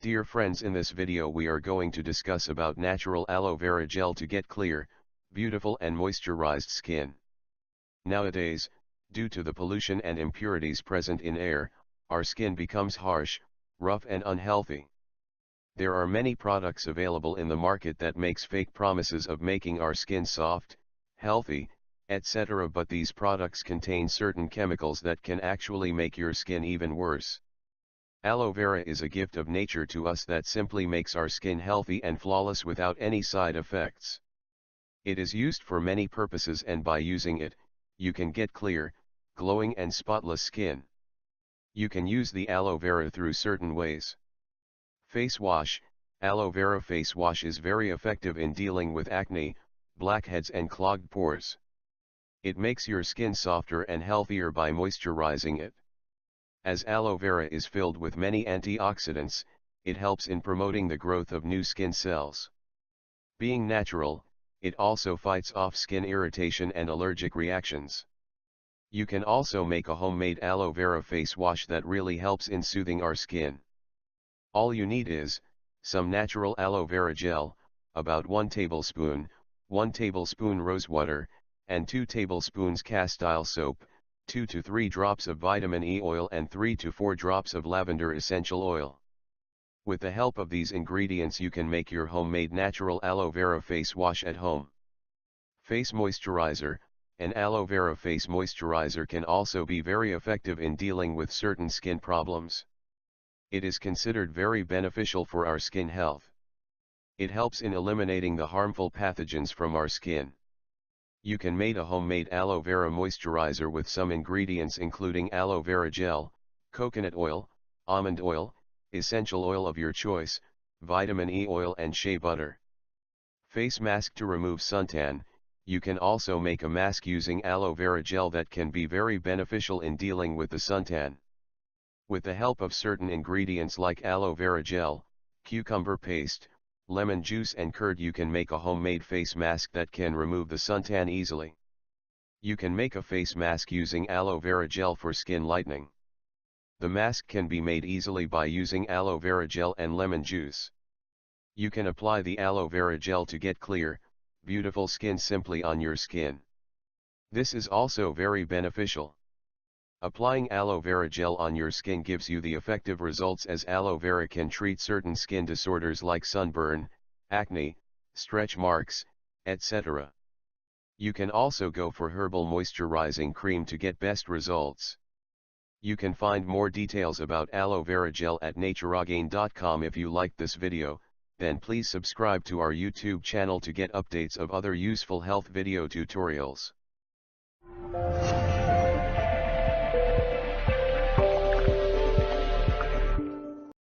Dear friends, in this video we are going to discuss about natural aloe vera gel to get clear, beautiful and moisturized skin. Nowadays, due to the pollution and impurities present in air, our skin becomes harsh, rough and unhealthy. There are many products available in the market that makes fake promises of making our skin soft, healthy, etc. But these products contain certain chemicals that can actually make your skin even worse. Aloe vera is a gift of nature to us that simply makes our skin healthy and flawless without any side effects. It is used for many purposes, and by using it, you can get clear, glowing and spotless skin. You can use the aloe vera through certain ways. Face wash. Aloe vera face wash is very effective in dealing with acne, blackheads and clogged pores. It makes your skin softer and healthier by moisturizing it. As aloe vera is filled with many antioxidants, it helps in promoting the growth of new skin cells. Being natural, it also fights off skin irritation and allergic reactions. You can also make a homemade aloe vera face wash that really helps in soothing our skin. All you need is some natural aloe vera gel, about 1 tablespoon, 1 tablespoon rose water, and 2 tablespoons castile soap, 2 to 3 drops of vitamin E oil and 3 to 4 drops of lavender essential oil. With the help of these ingredients you can make your homemade natural aloe vera face wash at home. Face moisturizer. An aloe vera face moisturizer can also be very effective in dealing with certain skin problems. It is considered very beneficial for our skin health. It helps in eliminating the harmful pathogens from our skin. You can make a homemade aloe vera moisturizer with some ingredients including aloe vera gel, coconut oil, almond oil, essential oil of your choice, vitamin E oil and shea butter. Face mask. To remove suntan, you can also make a mask using aloe vera gel that can be very beneficial in dealing with the suntan. With the help of certain ingredients like aloe vera gel, cucumber paste, lemon juice and curd, you can make a homemade face mask that can remove the suntan easily. You can make a face mask using aloe vera gel for skin lightening. The mask can be made easily by using aloe vera gel and lemon juice. You can apply the aloe vera gel to get clear, beautiful skin simply on your skin. This is also very beneficial. Applying aloe vera gel on your skin gives you the effective results, as aloe vera can treat certain skin disorders like sunburn, acne, stretch marks, etc. You can also go for herbal moisturizing cream to get best results. You can find more details about aloe vera gel at natureagain.com. If you liked this video, then please subscribe to our YouTube channel to get updates of other useful health video tutorials.